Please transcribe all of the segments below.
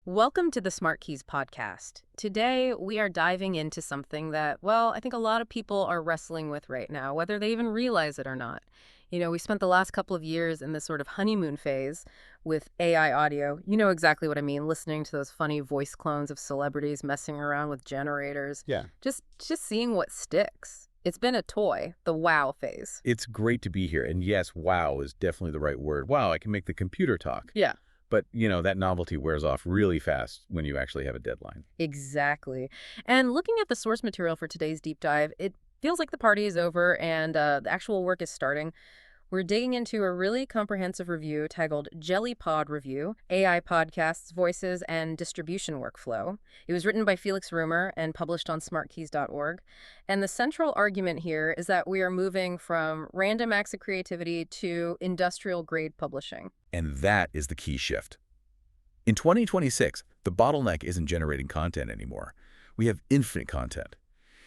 Welcome to the SmartKeys podcast. Today, we are diving into something that, well, I think a lot of people are wrestling with right now, whether they even realize it or not. We spent the last couple of years in this sort of honeymoon phase with AI audio. You know exactly what I mean, listening to those funny voice clones of celebrities messing around with generators. Yeah. Just seeing what sticks. It's been a toy, the wow phase. It's great to be here. And yes, wow is definitely the right word. Wow, I can make the computer talk. Yeah. But, that novelty wears off really fast when you actually have a deadline. Exactly. And looking at the source material for today's deep dive, it feels like the party is over and the actual work is starting. We're digging into a really comprehensive review titled Jellypod Review, AI Podcasts, Voices, and Distribution Workflow. It was written by Felix Rumer and published on smartkeys.org. And the central argument here is that we are moving from random acts of creativity to industrial-grade publishing. And that is the key shift. In 2026, the bottleneck isn't generating content anymore. We have infinite content.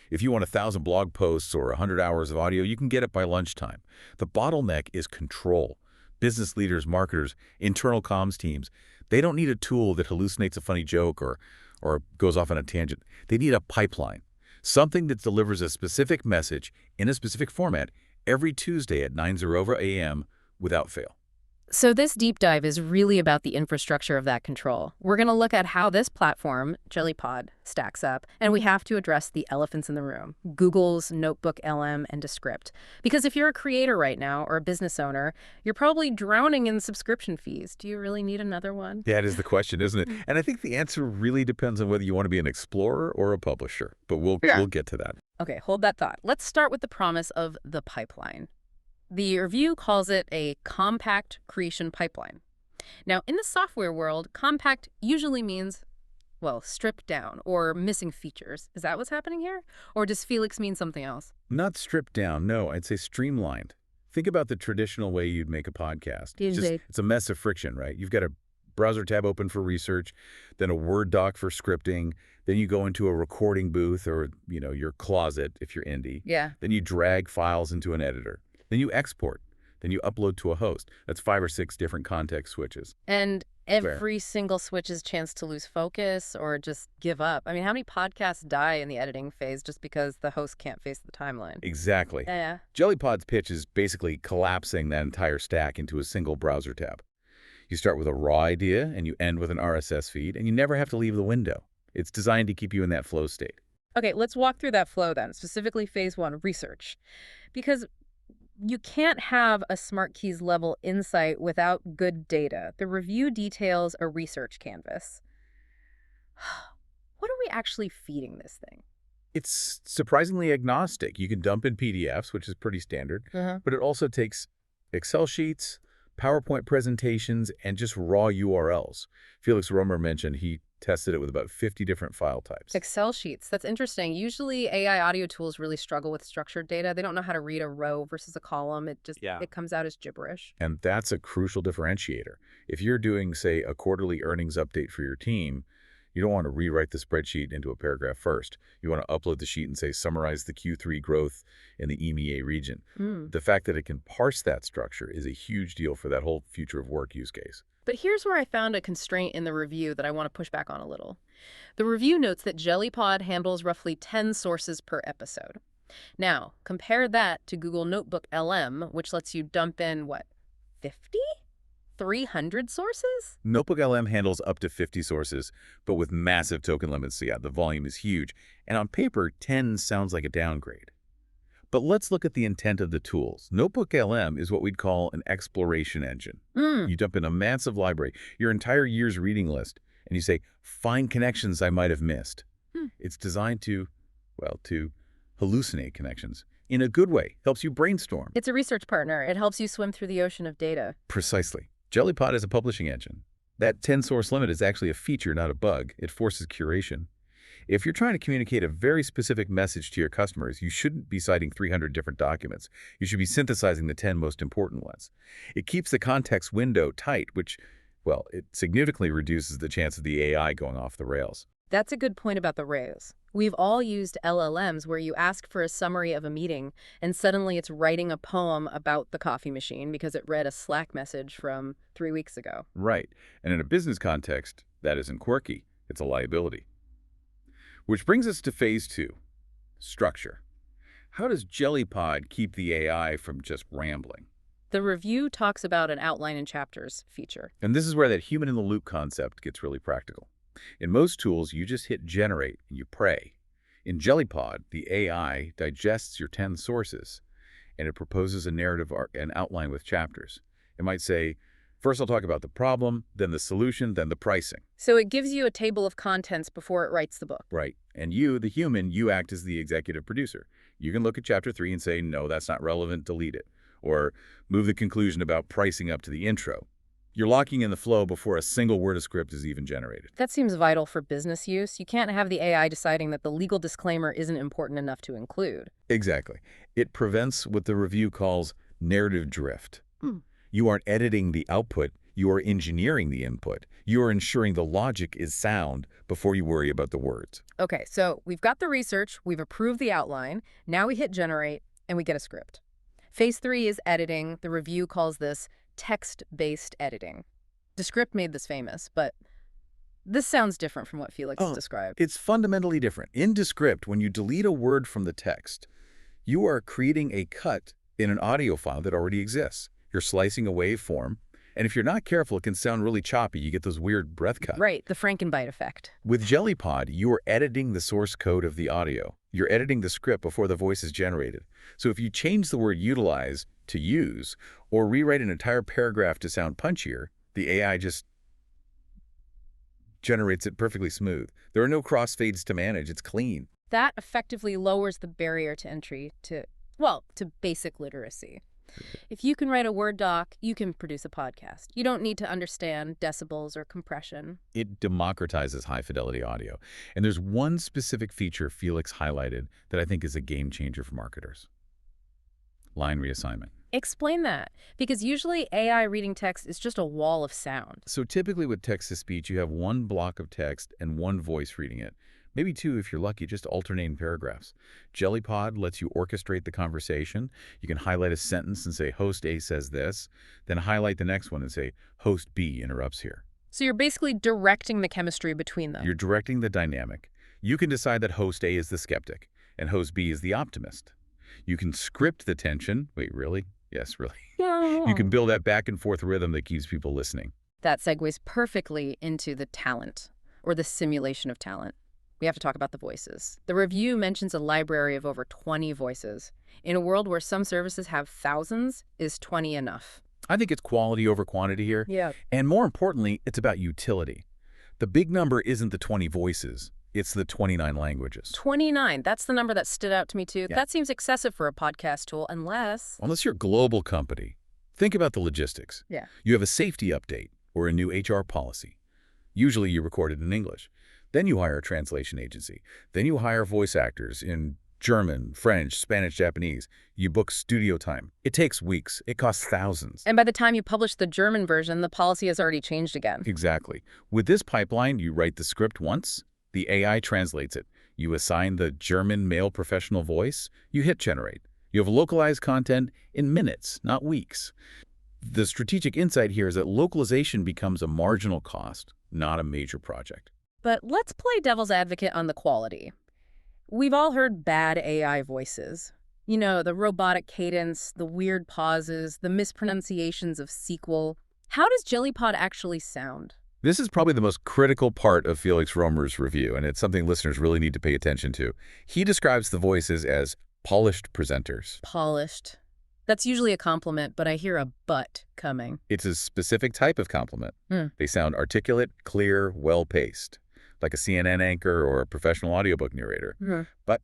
If you want 1,000 blog posts or 100 hours of audio, you can get it by lunchtime. The bottleneck is control. Business leaders, marketers, internal comms teams, they don't need a tool that hallucinates a funny joke or goes off on a tangent. They need a pipeline, something that delivers a specific message in a specific format every Tuesday at 9:00 a.m. without fail. So this deep dive is really about the infrastructure of that control. We're going to look at how this platform, Jellypod, stacks up, and we have to address the elephants in the room, Google's Notebook LM and Descript. Because if you're a creator right now or a business owner, you're probably drowning in subscription fees. Do you really need another one? That is the question, isn't it? And I think the answer really depends on whether you want to be an explorer or a publisher, but we'll get to that. Okay, hold that thought. Let's start with the promise of the pipeline. The review calls it a compact creation pipeline. Now, in the software world, compact usually means, well, stripped down or missing features. Is that what's happening here? Or does Felix mean something else? Not stripped down, no, I'd say streamlined. Think about the traditional way you'd make a podcast. It's a mess of friction, right? You've got a browser tab open for research, then a Word doc for scripting, then you go into a recording booth or, your closet if you're indie. Yeah. Then you drag files into an editor. Then you export. Then you upload to a host. That's 5 or 6 different context switches. And every single switch is a chance to lose focus or just give up. I mean, how many podcasts die in the editing phase just because the host can't face the timeline? Exactly. Yeah. Jellypod's pitch is basically collapsing that entire stack into a single browser tab. You start with a raw idea and you end with an RSS feed, and you never have to leave the window. It's designed to keep you in that flow state. Okay, let's walk through that flow then, specifically phase 1, research. Because you can't have a SmartKeys level insight without good data. The review details a research canvas. What are we actually feeding this thing? It's surprisingly agnostic. You can dump in PDFs, which is pretty standard, but it also takes Excel sheets, PowerPoint presentations, and just raw URLs. Felix Romer mentioned he tested it with about 50 different file types. Excel sheets. That's interesting. Usually AI audio tools really struggle with structured data. They don't know how to read a row versus a column. It comes out as gibberish. And that's a crucial differentiator. If you're doing, say, a quarterly earnings update for your team, you don't want to rewrite the spreadsheet into a paragraph first. You want to upload the sheet and say, summarize the Q3 growth in the EMEA region. The fact that it can parse that structure is a huge deal for that whole future of work use case. But here's where I found a constraint in the review that I want to push back on a little. The review notes that Jellypod handles roughly 10 sources per episode. Now, compare that to Google Notebook LM, which lets you dump in, 50? 300 sources? Notebook LM handles up to 50 sources, but with massive token limits, so the volume is huge. And on paper, 10 sounds like a downgrade. But let's look at the intent of the tools. Notebook LM is what we'd call an exploration engine. You dump in a massive library, your entire year's reading list, and you say, find connections I might have missed. It's designed to hallucinate connections. In a good way, helps you brainstorm. It's a research partner. It helps you swim through the ocean of data. Precisely. Jellypod is a publishing engine. That 10-source limit is actually a feature, not a bug. It forces curation. If you're trying to communicate a very specific message to your customers, you shouldn't be citing 300 different documents. You should be synthesizing the 10 most important ones. It keeps the context window tight, which, it significantly reduces the chance of the AI going off the rails. That's a good point about the rails. We've all used LLMs where you ask for a summary of a meeting and suddenly it's writing a poem about the coffee machine because it read a Slack message from 3 weeks ago. Right. And in a business context, That isn't quirky. It's a liability. Which brings us to phase 2, structure. How does Jellypod keep the AI from just rambling? The review talks about an outline in chapters feature. And this is where that human-in-the-loop concept gets really practical. In most tools, you just hit generate and you pray. In Jellypod, the AI digests your 10 sources, and it proposes a narrative arc and outline with chapters. It might say, first I'll talk about the problem, then the solution, then the pricing. So it gives you a table of contents before it writes the book. Right. And you, the human, you act as the executive producer. You can look at chapter 3 and say, no, that's not relevant, delete it. Or move the conclusion about pricing up to the intro. You're locking in the flow before a single word of script is even generated. That seems vital for business use. You can't have the AI deciding that the legal disclaimer isn't important enough to include. Exactly. It prevents what the review calls narrative drift. You aren't editing the output, you are engineering the input. You are ensuring the logic is sound before you worry about the words. Okay, so we've got the research, we've approved the outline, now we hit generate, and we get a script. Phase 3 is editing. The review calls this text-based editing. Descript made this famous, but this sounds different from what Felix described. It's fundamentally different. In Descript, when you delete a word from the text, you are creating a cut in an audio file that already exists. You're slicing a waveform, and if you're not careful, it can sound really choppy. You get those weird breath cuts. Right, the Frankenbite effect. With Jellypod, you are editing the source code of the audio. You're editing the script before the voice is generated. So if you change the word utilize to use, or rewrite an entire paragraph to sound punchier, the AI just generates it perfectly smooth. There are no crossfades to manage. It's clean. That effectively lowers the barrier to entry to basic literacy. If you can write a Word doc, you can produce a podcast. You don't need to understand decibels or compression. It democratizes high-fidelity audio. And there's one specific feature Felix highlighted that I think is a game changer for marketers. Line reassignment. Explain that, because usually AI reading text is just a wall of sound. So typically with text-to-speech, you have one block of text and one voice reading it. Maybe two if you're lucky, just alternating paragraphs. Jellypod lets you orchestrate the conversation. You can highlight a sentence and say, host A says this, then highlight the next one and say, host B interrupts here. So you're basically directing the chemistry between them. You're directing the dynamic. You can decide that host A is the skeptic and host B is the optimist. You can script the tension. Wait, really? Yes, really. You can build that back and forth rhythm that keeps people listening. That segues perfectly into the talent, or the simulation of talent. We have to talk about the voices. The review mentions a library of over 20 voices. In a world where some services have thousands, is 20 enough? I think it's quality over quantity here. Yeah. And more importantly, it's about utility. The big number isn't the 20 voices. It's the 29 languages. 29. That's the number that stood out to me, too. Yeah. That seems excessive for a podcast tool, Unless you're a global company. Think about the logistics. Yeah. You have a safety update or a new HR policy. Usually you record it in English. Then you hire a translation agency. Then you hire voice actors in German, French, Spanish, Japanese. You book studio time. It takes weeks. It costs thousands. And by the time you publish the German version, the policy has already changed again. Exactly. With this pipeline, you write the script once, the AI translates it. You assign the German male professional voice, you hit generate. You have localized content in minutes, not weeks. The strategic insight here is that localization becomes a marginal cost, not a major project. But let's play devil's advocate on the quality. We've all heard bad AI voices. You know, the robotic cadence, the weird pauses, the mispronunciations of sequel. How does Jellypod actually sound? This is probably the most critical part of Felix Romer's review, and it's something listeners really need to pay attention to. He describes the voices as polished presenters. Polished. That's usually a compliment, but I hear a but coming. It's a specific type of compliment. They sound articulate, clear, well-paced, like a CNN anchor or a professional audiobook narrator. But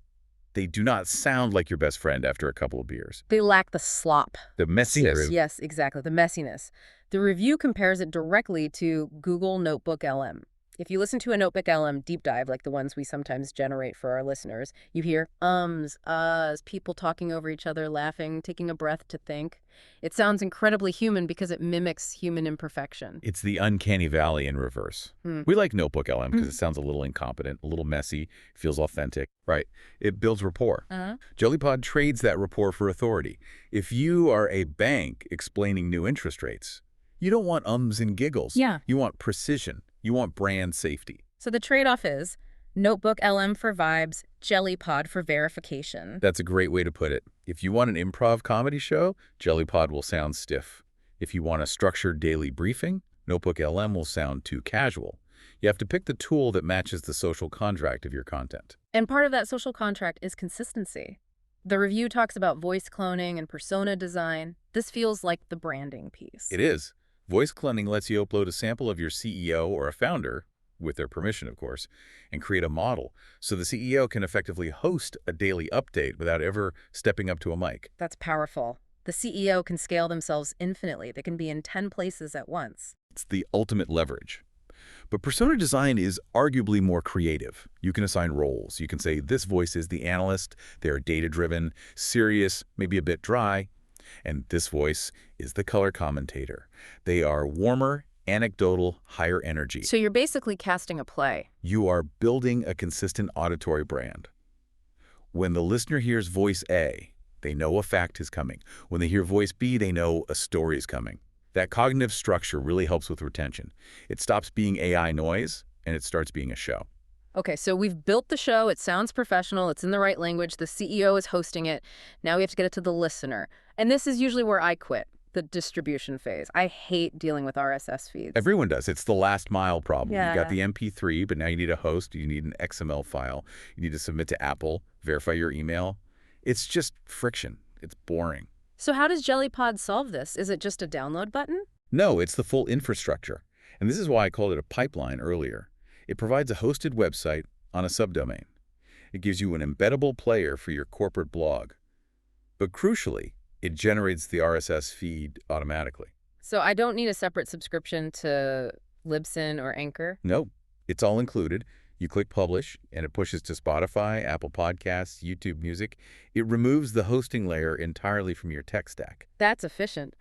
they do not sound like your best friend after a couple of beers. They lack the slop. The messiness. Yes, exactly, the messiness. The review compares it directly to Google Notebook LM. If you listen to a Notebook LM deep dive, like the ones we sometimes generate for our listeners, you hear ums, uhs, people talking over each other, laughing, taking a breath to think. It sounds incredibly human because it mimics human imperfection. It's the uncanny valley in reverse. We like Notebook LM because it sounds a little incompetent, a little messy, feels authentic. Right. It builds rapport. Jellypod trades that rapport for authority. If you are a bank explaining new interest rates, you don't want ums and giggles. Yeah. You want precision. You want brand safety. So the trade-off is Notebook LM for vibes, Jellypod for verification. That's a great way to put it. If you want an improv comedy show, Jellypod will sound stiff. If you want a structured daily briefing, Notebook LM will sound too casual. You have to pick the tool that matches the social contract of your content. And part of that social contract is consistency. The review talks about voice cloning and persona design. This feels like the branding piece. It is. Voice cloning lets you upload a sample of your CEO or a founder, with their permission, of course, and create a model so the CEO can effectively host a daily update without ever stepping up to a mic. That's powerful. The CEO can scale themselves infinitely. They can be in 10 places at once. It's the ultimate leverage. But persona design is arguably more creative. You can assign roles. You can say, this voice is the analyst, they're data-driven, serious, maybe a bit dry, and this voice is the color commentator. They are warmer, anecdotal, higher energy. So you're basically casting a play. You are building a consistent auditory brand. When the listener hears voice A, they know a fact is coming. When they hear voice B, they know a story is coming. That cognitive structure really helps with retention. It stops being AI noise, and it starts being a show. Okay, so we've built the show. It sounds professional. It's in the right language. The CEO is hosting it. Now we have to get it to the listener. And this is usually where I quit, the distribution phase. I hate dealing with RSS feeds. Everyone does. It's the last mile problem. Yeah. You got the MP3, but now you need a host. You need an XML file. You need to submit to Apple, verify your email. It's just friction. It's boring. So how does Jellypod solve this? Is it just a download button? No, it's the full infrastructure. And this is why I called it a pipeline earlier. It provides a hosted website on a subdomain. It gives you an embeddable player for your corporate blog. But crucially, it generates the RSS feed automatically. So I don't need a separate subscription to Libsyn or Anchor? No, it's all included. You click publish, and it pushes to Spotify, Apple Podcasts, YouTube Music. It removes the hosting layer entirely from your tech stack. That's efficient.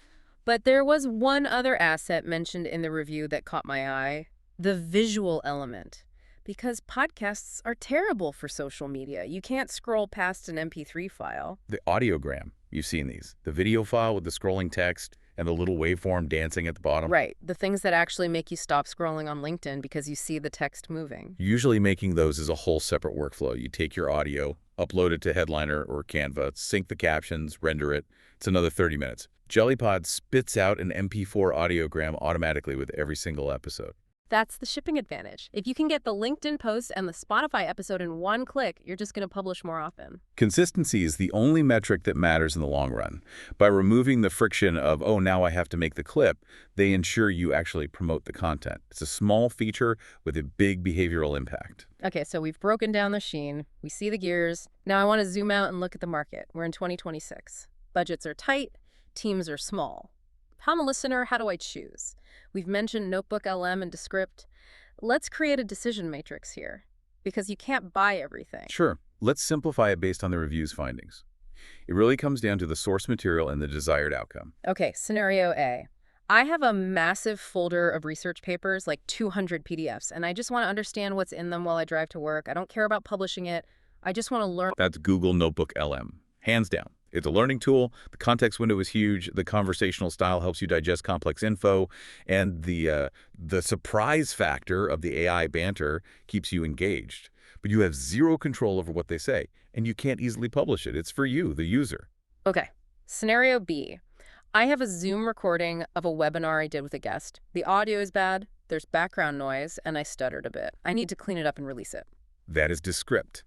But there was one other asset mentioned in the review that caught my eye, the visual element. Because podcasts are terrible for social media. You can't scroll past an MP3 file. The audiogram, you've seen these. The video file with the scrolling text and the little waveform dancing at the bottom. Right, the things that actually make you stop scrolling on LinkedIn because you see the text moving. Usually making those is a whole separate workflow. You take your audio, upload it to Headliner or Canva, sync the captions, render it. It's another 30 minutes. Jellypod spits out an MP4 audiogram automatically with every single episode. That's the shipping advantage. If you can get the LinkedIn post and the Spotify episode in one click, you're just going to publish more often. Consistency is the only metric that matters in the long run. By removing the friction of, oh, now I have to make the clip, they ensure you actually promote the content. It's a small feature with a big behavioral impact. Okay, so we've broken down the sheen. We see the gears. Now I want to zoom out and look at the market. We're in 2026. Budgets are tight. Teams are small. If I'm a listener, how do I choose? We've mentioned Notebook LM and Descript. Let's create a decision matrix here, because you can't buy everything. Sure. Let's simplify it based on the review's findings. It really comes down to the source material and the desired outcome. Okay, scenario A. I have a massive folder of research papers, like 200 PDFs, and I just want to understand what's in them while I drive to work. I don't care about publishing it. I just want to learn. That's Google Notebook LM. Hands down. It's a learning tool. The context window is huge. The conversational style helps you digest complex info. And the surprise factor of the AI banter keeps you engaged. But you have zero control over what they say, and you can't easily publish it. It's for you, the user. Okay, scenario B. I have a Zoom recording of a webinar I did with a guest. The audio is bad, there's background noise, and I stuttered a bit. I need to clean it up and release it. That is Descript.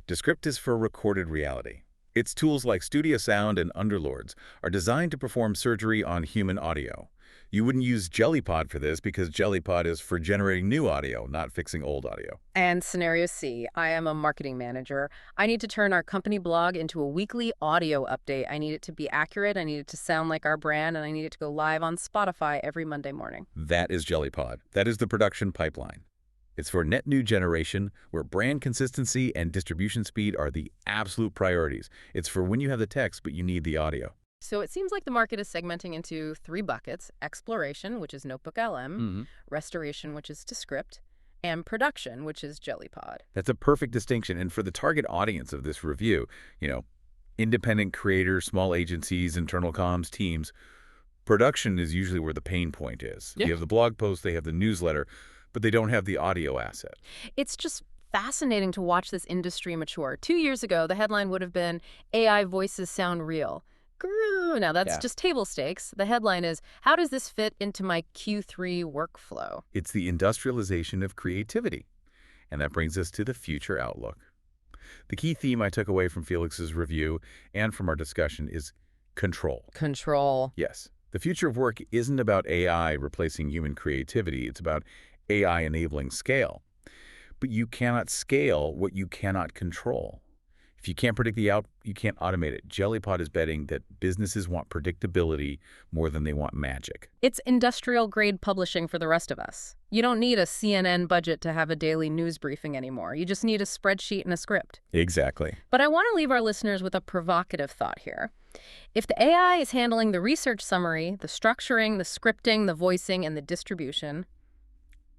Descript is for recorded reality. Its tools like Studio Sound and Underlords are designed to perform surgery on human audio. You wouldn't use Jellypod for this because Jellypod is for generating new audio, not fixing old audio. And scenario C, I am a marketing manager. I need to turn our company blog into a weekly audio update. I need it to be accurate, I need it to sound like our brand, and I need it to go live on Spotify every Monday morning. That is Jellypod. That is the production pipeline. It's for net new generation where brand consistency and distribution speed are the absolute priorities. It's for when you have the text but you need the audio. So it seems like the market is segmenting into 3 buckets: exploration, which is Notebook LM, restoration, which is Descript, and production, which is Jellypod. That's a perfect distinction. And for the target audience of this review, independent creators, small agencies, internal comms teams, production is usually where the pain point is. Yeah. You have the blog post, they have the newsletter, but they don't have the audio asset. It's just fascinating to watch this industry mature. 2 years ago, the headline would have been AI voices sound real. Grrr. Now, that's Yeah. just table stakes. The headline is, how does this fit into my Q3 workflow? It's the industrialization of creativity. And that brings us to the future outlook. The key theme I took away from Felix's review and from our discussion is control. Control. Yes, the future of work isn't about AI replacing human creativity. It's about AI enabling scale. But you cannot scale what you cannot control. If you can't predict the out, you can't automate it. Jellypod is betting that businesses want predictability more than they want magic. It's industrial-grade publishing for the rest of us. You don't need a CNN budget to have a daily news briefing anymore. You just need a spreadsheet and a script. Exactly. But I want to leave our listeners with a provocative thought here. If the AI is handling the research summary, the structuring, the scripting, the voicing, and the distribution,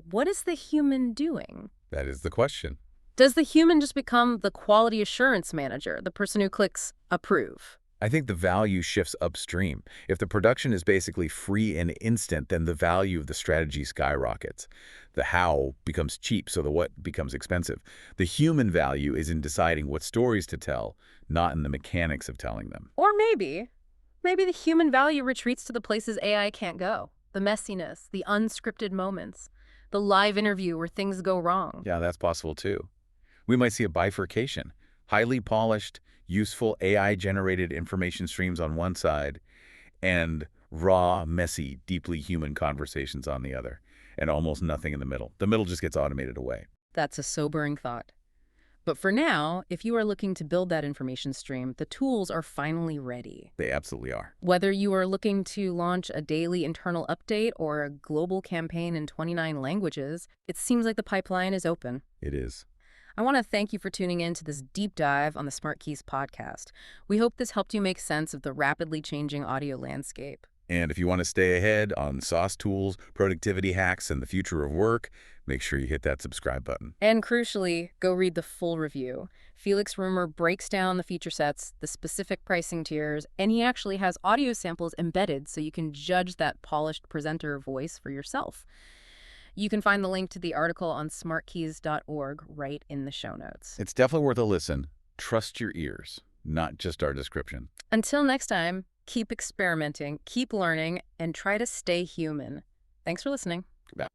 what is the human doing? That is the question. Does the human just become the quality assurance manager, the person who clicks approve? I think the value shifts upstream. If the production is basically free and instant, then the value of the strategy skyrockets. The how becomes cheap, so the what becomes expensive. The human value is in deciding what stories to tell, not in the mechanics of telling them. Or maybe the human value retreats to the places AI can't go. The messiness, the unscripted moments, the live interview where things go wrong. Yeah, that's possible too. We might see a bifurcation. Highly polished, useful AI-generated information streams on one side, and raw, messy, deeply human conversations on the other, and almost nothing in the middle. The middle just gets automated away. That's a sobering thought. But for now, if you are looking to build that information stream, the tools are finally ready. They absolutely are. Whether you are looking to launch a daily internal update or a global campaign in 29 languages, it seems like the pipeline is open. It is. I want to thank you for tuning in to this deep dive on the SmartKeys podcast. We hope this helped you make sense of the rapidly changing audio landscape. And if you want to stay ahead on sauce tools, productivity hacks, and the future of work, make sure you hit that subscribe button. And crucially, go read the full review. Felix Rumor breaks down the feature sets, the specific pricing tiers, and he actually has audio samples embedded so you can judge that polished presenter voice for yourself. You can find the link to the article on smartkeys.org right in the show notes. It's definitely worth a listen. Trust your ears, not just our description. Until next time, keep experimenting, keep learning, and try to stay human. Thanks for listening.